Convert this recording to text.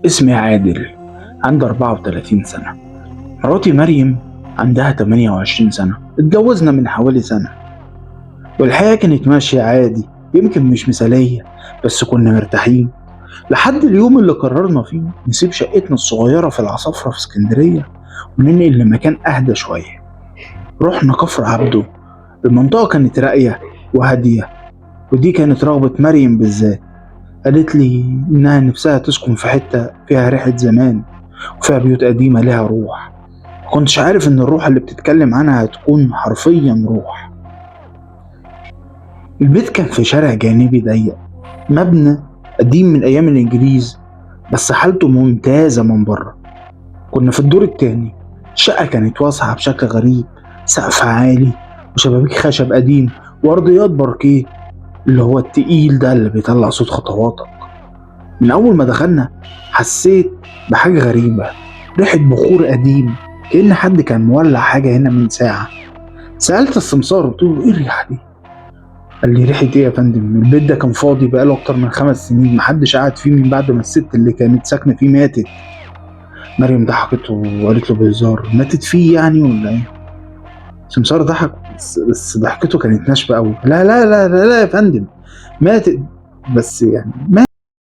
اسمي عادل، عندي 34 سنة. مراتي مريم عندها 28 سنة. اتجوزنا من حوالي سنة، والحياة كانت ماشية عادي، يمكن مش مثالية بس كنا مرتاحين لحد اليوم اللي قررنا فيه نسيب شقتنا الصغيرة في العصافرة في اسكندرية وننقل لمكان أهدى شوية. رحنا كفر عبده. المنطقة كانت راقية وهادية، ودي كانت رغبة مريم بالذات. قالت لي إنها نفسها تسكن في حتة فيها ريحة زمان وفيها بيوت قديمة لها روح. مكنتش عارف إن الروح اللي بتتكلم عنها هتكون حرفيا روح. البيت كان في شارع جانبي ضيق، مبنى قديم من أيام الإنجليز بس حالته ممتازة من بره. كنا في الدور التاني. الشقة كانت واسعة بشكل غريب، سقف عالي وشبابيك خشب قديم وأرضيات باركيه، اللي هو التقيل ده اللي بيطلع صوت خطواتك. من أول ما دخلنا حسيت بحاجة غريبة، ريحة بخور قديم، كأن حد كان مولع حاجة هنا من ساعة. سألت السمسار قلت له إيه الريحة دي؟ قال لي ريحة إيه يا فندم؟ البيت ده كان فاضي بقاله أكتر من 5 سنين، محدش قعد فيه من بعد ما الست اللي كانت ساكنة فيه ماتت. مريم ضحكت وقالت له بهزار ماتت فيه يعني ولا إيه؟ السمسار ضحك بس ضحكته كانت ناشفة أوي. لا لا لا لا لا يا فندم، ماتت، بس يعني